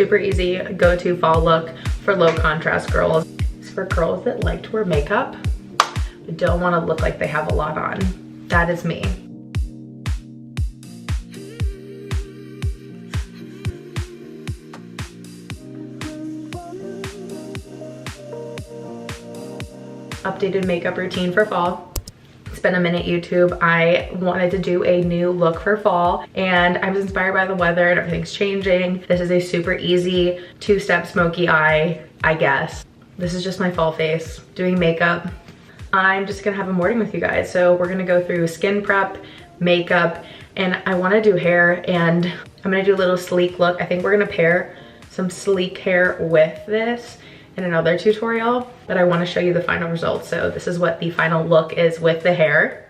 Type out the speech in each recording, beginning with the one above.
Super easy go-to fall look for low contrast girls. It's for girls that like to wear makeup but don't want to look like they have a lot on. That is me. Updated makeup routine for fall. It's been a minute, YouTube. I wanted to do a new look for fall and I was inspired by the weather and everything's changing. This is a super easy two-step smoky eye, I guess. This is just my fall face doing makeup. I'm just gonna have a morning with you guys. So we're gonna go through skin prep, makeup, and I wanna do hair, and I'm gonna do a little sleek look. I think we're gonna pair some sleek hair with this in another tutorial, but I wanna show you the final result. So this is what the final look is with the hair.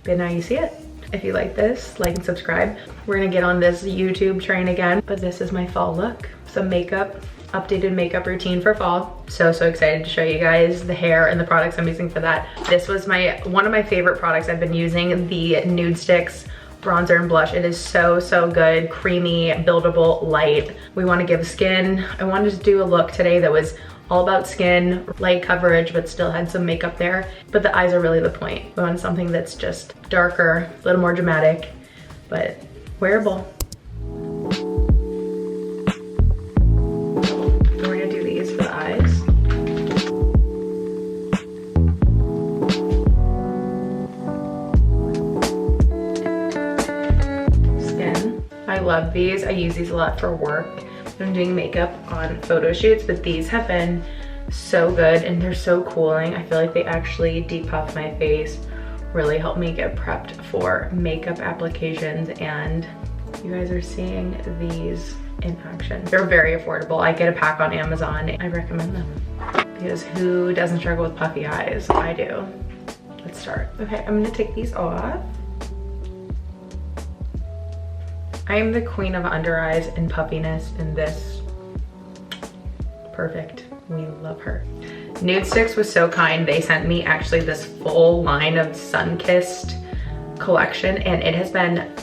But now you see it. If you like this, like and subscribe. We're gonna get on this YouTube train again, but this is my fall look. Some makeup, updated makeup routine for fall. So excited to show you guys the hair and the products I'm using for that. This was one of my favorite products I've been using, the Nudestix bronzer and blush. It is so good, creamy, buildable, light. We want to give skin, I wanted to do a look today that was all about skin, light coverage, but still had some makeup there. But the eyes are really the point. We want something that's just darker, a little more dramatic, but wearable. We're gonna do these for the eyes. Skin. I love these. I use these a lot for work. I'm doing makeup on photo shoots, but these have been so good and they're so cooling. I feel like they actually depuff my face, really help me get prepped for makeup applications, and you guys are seeing these in action. They're very affordable. I get a pack on Amazon. I recommend them because who doesn't struggle with puffy eyes? I do. Let's start. Okay, I'm gonna take these off. I am the queen of under eyes and puffiness, and this, perfect. We love her. Nudestix was so kind. They sent me actually this full line of sun-kissed collection, and it has been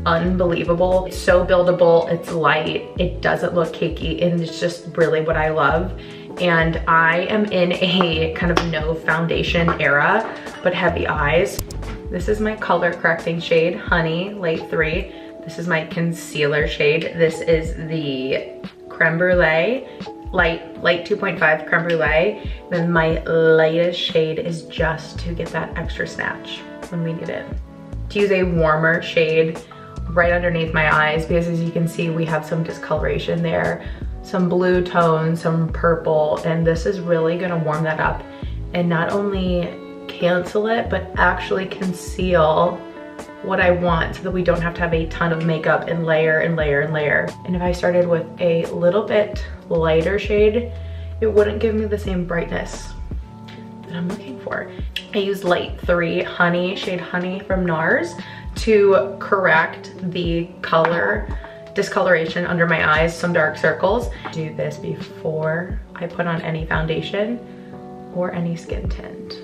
unbelievable. It's so buildable, it's light, it doesn't look cakey, and it's just really what I love. And I am in a kind of no foundation era, but heavy eyes. This is my color correcting shade, Honey, Light 3. This is my concealer shade. This is the Creme Brulee, light 2.5 Creme Brulee. Then my lightest shade is just to get that extra snatch when we need it. To use a warmer shade right underneath my eyes, because as you can see, we have some discoloration there, some blue tone, some purple, and this is really gonna warm that up and not only cancel it, but actually conceal what I want so that we don't have to have a ton of makeup and layer and layer and layer. And if I started with a little bit lighter shade, it wouldn't give me the same brightness that I'm looking for. I used Light 3 Honey, shade Honey from NARS to correct the color discoloration under my eyes, some dark circles. Do this before I put on any foundation or any skin tint,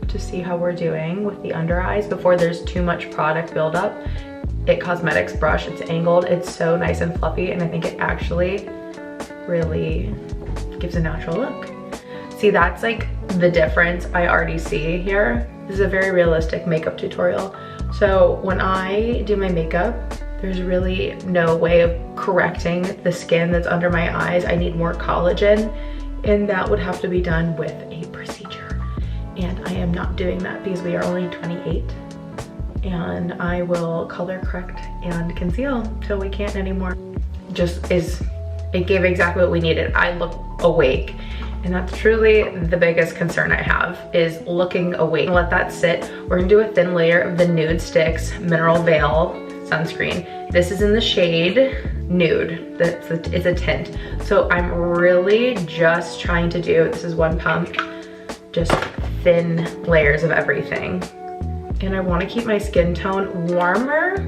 to see how we're doing with the under eyes before there's too much product buildup. It Cosmetics brush, it's angled, it's so nice and fluffy, and I think it actually really gives a natural look. See, that's like the difference I already see here. This is a very realistic makeup tutorial. So when I do my makeup, there's really no way of correcting the skin that's under my eyes. I need more collagen, and that would have to be done with a procedure. And I am not doing that because we are only 28, and I will color correct and conceal till we can't anymore. It gave exactly what we needed. I look awake, and that's truly the biggest concern I have, is looking awake. Let that sit. We're gonna do a thin layer of the Nudestix Mineral Veil sunscreen. This is in the shade Nude. It's a tint. So I'm really just trying to do, this is one pump, just thin layers of everything. And I want to keep my skin tone warmer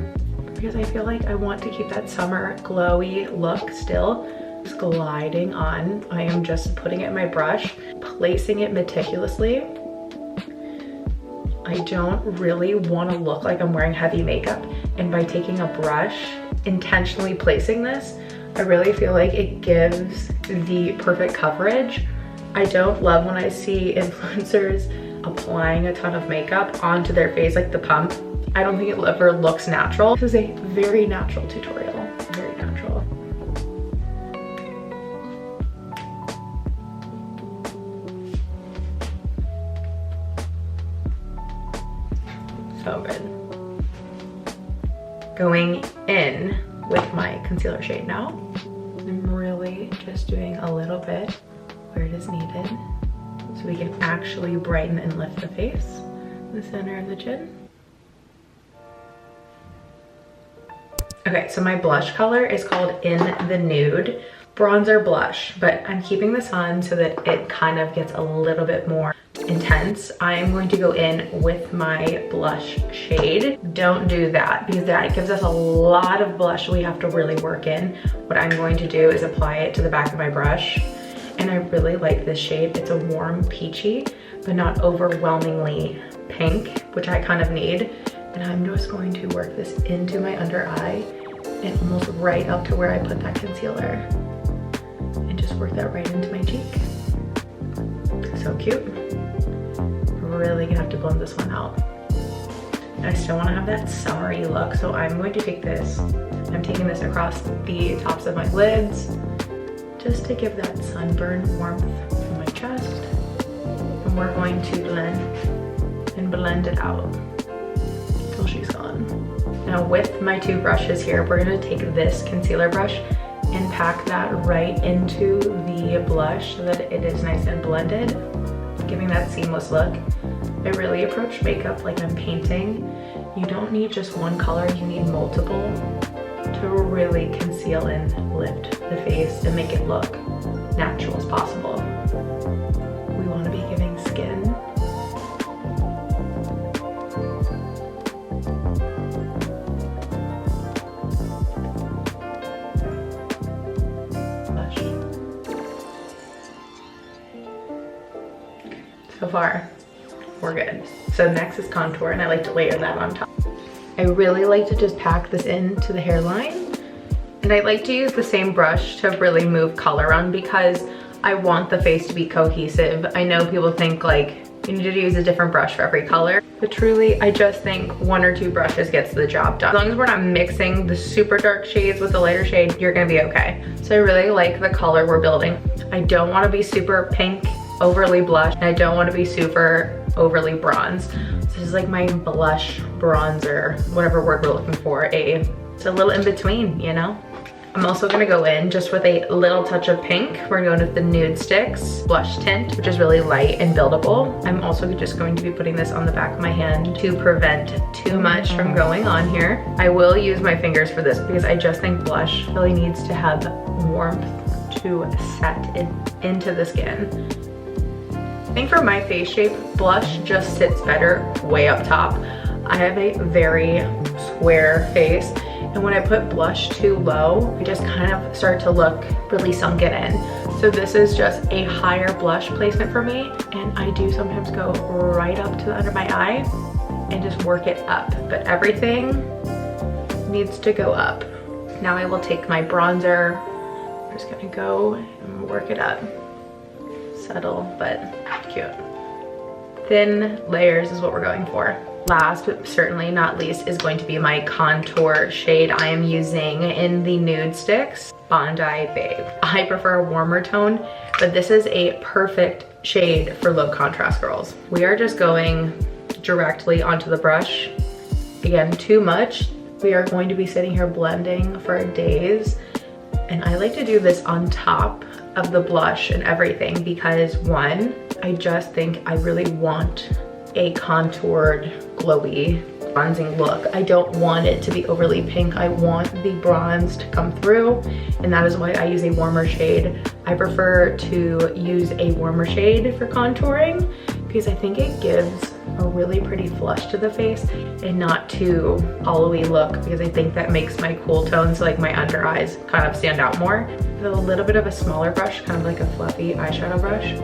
because I feel like I want to keep that summer glowy look still. Just gliding on. I am just putting it in my brush, placing it meticulously. I don't really want to look like I'm wearing heavy makeup, And by taking a brush, intentionally placing this, I really feel like it gives the perfect coverage. I don't love when I see influencers applying a ton of makeup onto their face, like the pump. I don't think it ever looks natural. This is a very natural tutorial, very natural. So good. Going in with my concealer shade now. I'm really just doing a little bit where it is needed so we can actually brighten and lift the face, the center of the chin. Okay, so my blush color is called In the Nude Bronzer Blush, but I'm keeping this on so that it kind of gets a little bit more intense. I am going to go in with my blush shade. Don't do that because that gives us a lot of blush we have to really work in. What I'm going to do is apply it to the back of my brush. And I really like this shade. It's a warm peachy, but not overwhelmingly pink, which I kind of need. And I'm just going to work this into my under eye and almost right up to where I put that concealer. And just work that right into my cheek. So cute. Really gonna have to blend this one out. And I still wanna have that summery look, so I'm going to take this. I'm taking this across the tops of my lids just to give that sunburn warmth to my chest. And we're going to blend it out till she's gone. Now with my two brushes here, we're gonna take this concealer brush and pack that right into the blush so that it is nice and blended, giving that seamless look. I really approach makeup like I'm painting. You don't need just one color, you need multiple to really conceal and lift the face and make it look natural as possible. We want to be giving skin. Blush. So far, we're good. So next is contour, and I like to layer that on top. I really like to just pack this into the hairline, and I like to use the same brush to really move color on because I want the face to be cohesive. I know people think like you need to use a different brush for every color, but truly I just think one or two brushes gets the job done. As long as we're not mixing the super dark shades with the lighter shade, you're gonna be okay. So I really like the color we're building. I don't want to be super pink, overly blush, and I don't want to be super overly bronze. This is like my blush bronzer, whatever word we're looking for. It's a little in between, you know? I'm also gonna go in just with a little touch of pink. We're going with the Nudestix blush tint, which is really light and buildable. I'm also just going to be putting this on the back of my hand to prevent too much from going on here. I will use my fingers for this because I just think blush really needs to have warmth to set it into the skin. I think for my face shape, blush just sits better way up top. I have a very square face, and when I put blush too low, I just kind of start to look really sunken in. So this is just a higher blush placement for me, and I do sometimes go right up to the under my eye and just work it up, but everything needs to go up. Now I will take my bronzer. I'm just gonna go and work it up. Subtle, but cute. Thin layers is what we're going for. Last but certainly not least is going to be my contour shade I am using in the Nudestix Bondi Babe. I prefer a warmer tone, but this is a perfect shade for low contrast girls. We are just going directly onto the brush. Again, too much. We are going to be sitting here blending for days, and I like to do this on top of the blush and everything because one, I just think I really want a contoured, glowy, bronzing look. I don't want it to be overly pink. I want the bronze to come through, and that is why I use a warmer shade. I prefer to use a warmer shade for contouring because I think it gives a really pretty flush to the face and not too hollowy look, because I think that makes my cool tones, like my under eyes, kind of stand out more. With a little bit of a smaller brush, kind of like a fluffy eyeshadow brush.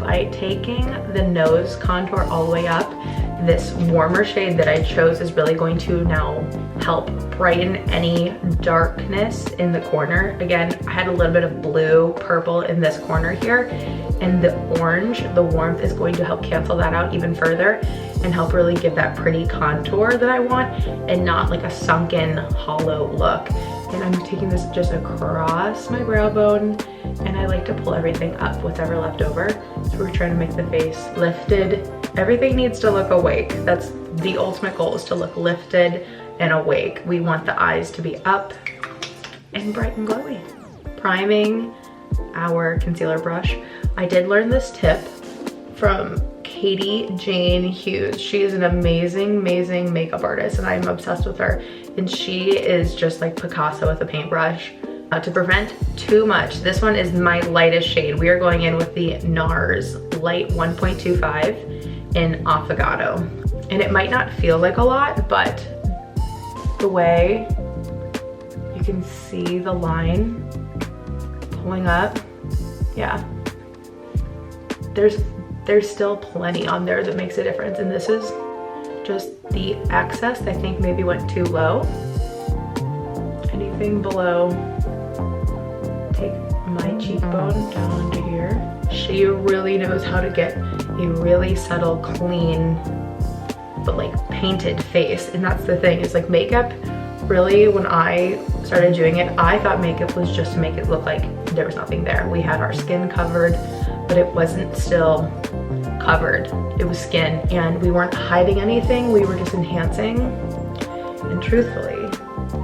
by taking the nose contour all the way up. This warmer shade that I chose is really going to now help brighten any darkness in the corner. Again, I had a little bit of blue, purple in this corner here, and the orange, the warmth is going to help cancel that out even further and help really give that pretty contour that I want and not like a sunken, hollow look. And I'm taking this just across my brow bone, and I like to pull everything up, whatever left over. So we're trying to make the face lifted. Everything needs to look awake. That's the ultimate goal, is to look lifted and awake. We want the eyes to be up and bright and glowy. Priming our concealer brush. I did learn this tip from Katie Jane Hughes. She is an amazing, amazing makeup artist, and I'm obsessed with her. And she is just like Picasso with a paintbrush. To prevent too much, this one is my lightest shade. We are going in with the NARS Light 1.25 in Affogato. And it might not feel like a lot, but the way you can see the line pulling up, yeah. There's still plenty on there that makes a difference, and this is just the excess. I think maybe went too low. Anything below, take my cheekbone down to here. She really knows how to get a really subtle, clean, but like painted face. And that's the thing, is like makeup, really when I started doing it, I thought makeup was just to make it look like there was nothing there. We had our skin covered, but it wasn't still covered. It was skin, and we weren't hiding anything. We were just enhancing. And truthfully,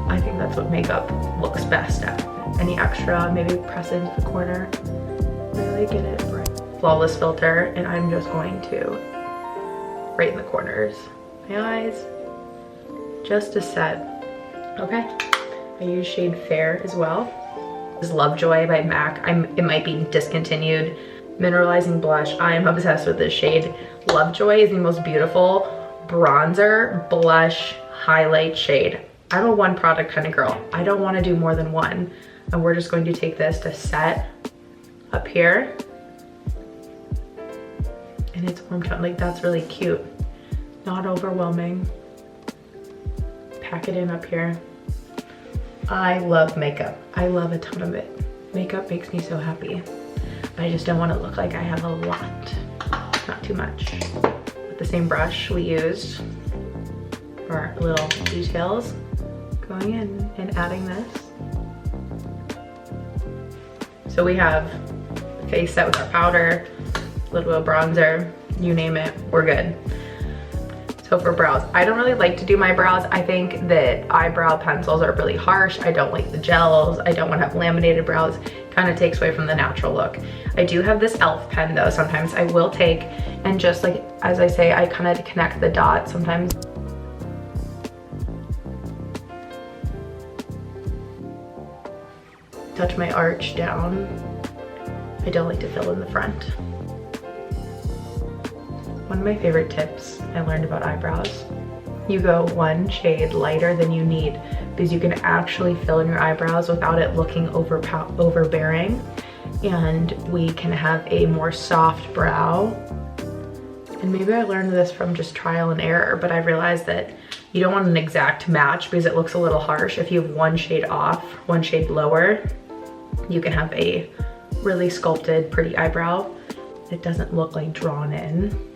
I think that's what makeup looks best at. Any extra, maybe press into the corner, really get it bright. Flawless filter, and I'm just going to right in the corners. My eyes, just to set. Okay, I use shade Fair as well. This is Lovejoy by MAC. It might be discontinued. Mineralizing blush. I am obsessed with this shade. Lovejoy is the most beautiful bronzer, blush, highlight shade. I'm a one product kind of girl. I don't want to do more than one. And we're just going to take this to set up here. And it's warm tone, like that's really cute. Not overwhelming. Pack it in up here. I love makeup. I love a ton of it. Makeup makes me so happy. But I just don't want to look like I have a lot, not too much. With the same brush we used for our little details, going in and adding this. So we have the face set with our powder, a little bit of bronzer, you name it, we're good. So for brows, I don't really like to do my brows. I think that eyebrow pencils are really harsh. I don't like the gels. I don't want to have laminated brows. Kind of takes away from the natural look. I do have this e.l.f. pen though. Sometimes I will take and just like, as I say, I kind of connect the dots sometimes. Touch my arch down. I don't like to fill in the front. One of my favorite tips I learned about eyebrows, you go one shade lighter than you need, because you can actually fill in your eyebrows without it looking overbearing, and we can have a more soft brow. And maybe I learned this from just trial and error, but I realized that you don't want an exact match because it looks a little harsh. If you have one shade off, one shade lower, you can have a really sculpted, pretty eyebrow. It doesn't look like drawn in.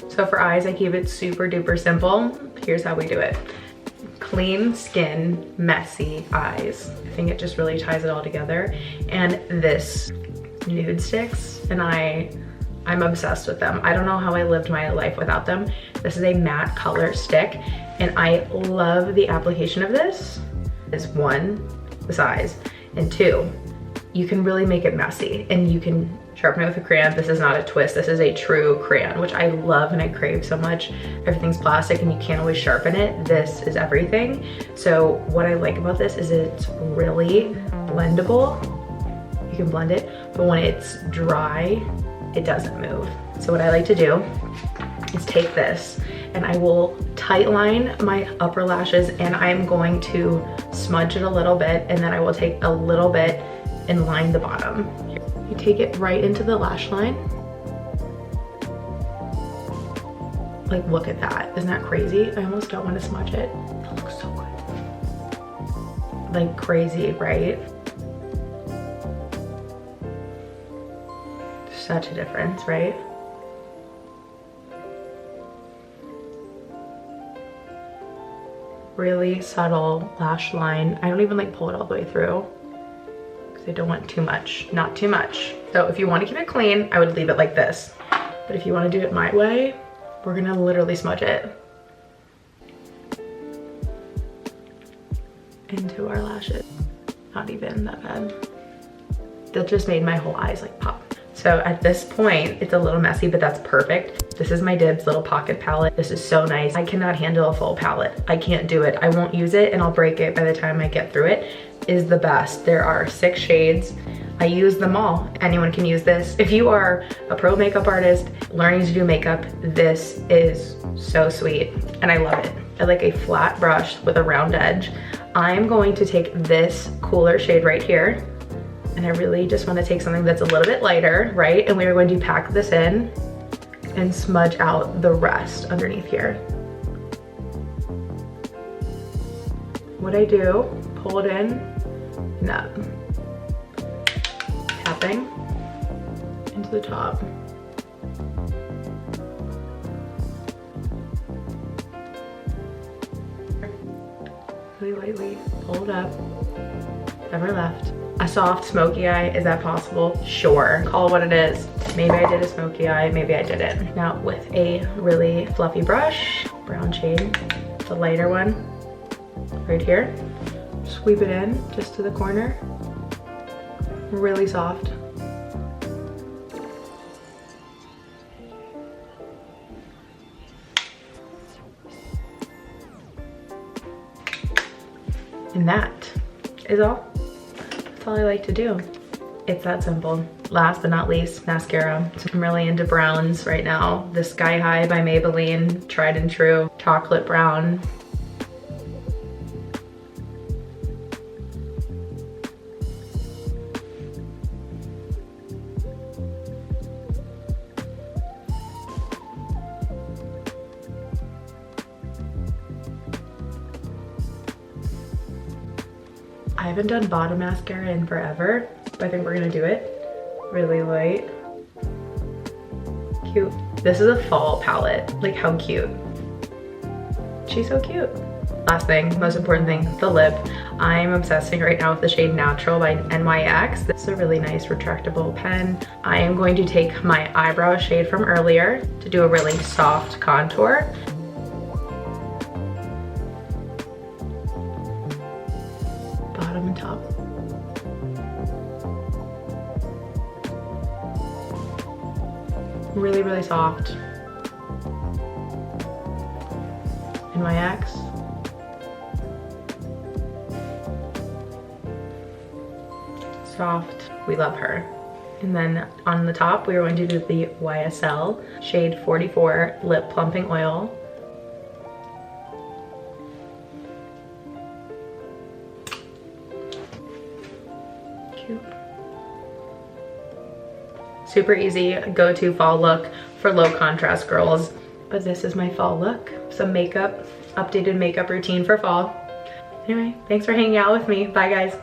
So for eyes, I keep it super duper simple. Here's how we do it. Clean skin, messy eyes. I think it just really ties it all together. And this Nudestix, and I'm obsessed with them. I don't know how I lived my life without them. This is a matte color stick, and I love the application of this. Is one, the size, and two, you can really make it messy, and you can sharpen it with a crayon. This is not a twist, this is a true crayon, which I love and I crave so much. Everything's plastic and you can't always sharpen it. This is everything. So what I like about this is it's really blendable. You can blend it, but when it's dry, it doesn't move. So what I like to do is take this and I will tight line my upper lashes, and I'm going to smudge it a little bit, and then I will take a little bit and line the bottom. You take it right into the lash line, Like, look at that. Isn't that crazy? I almost don't want to smudge it. That looks so good. Like crazy, right? Such a difference, right? Really subtle lash line. I don't even like pull it all the way through because I don't want too much, not too much. So if you want to keep it clean, I would leave it like this. But if you want to do it my way, we're gonna literally smudge it into our lashes. Not even that bad. That just made my whole eyes like pop. So at this point, it's a little messy, but that's perfect. This is my Dibs little pocket palette. This is so nice. I cannot handle a full palette. I can't do it. I won't use it and I'll break it by the time I get through it. Is the best. There are 6 shades. I use them all. Anyone can use this. If you are a pro makeup artist learning to do makeup, this is so sweet and I love it. I like a flat brush with a round edge. I'm going to take this cooler shade right here. And I really just want to take something that's a little bit lighter, right? And we are going to pack this in and smudge out the rest underneath here. What I do, pull it in and up. Tapping into the top. Really lightly, pull it up, never left. A soft smoky eye, is that possible? Sure, call it what it is. Maybe I did a smoky eye, maybe I didn't. Now with a really fluffy brush, brown shade, the lighter one, right here. Sweep it in just to the corner. Really soft. And that is all. That's all I like to do. It's that simple. Last but not least, mascara. So I'm really into browns right now. The Sky High by Maybelline, tried and true, chocolate brown. I haven't done bottom mascara in forever, but I think we're gonna do it. Really light. Cute. This is a fall palette. Like, how cute. She's so cute. Last thing, most important thing, the lip. I'm obsessing right now with the shade Natural by NYX. This is a really nice retractable pen. I am going to take my eyebrow shade from earlier to do a really soft contour. Bottom and top. Really, really soft. NYX. Soft. We love her. And then on the top, we are going to do the YSL shade 44 Lip Plumping Oil. Cute. Super easy go-to fall look for low contrast girls. But this is my fall look. Some makeup, updated makeup routine for fall. Anyway, thanks for hanging out with me. Bye guys.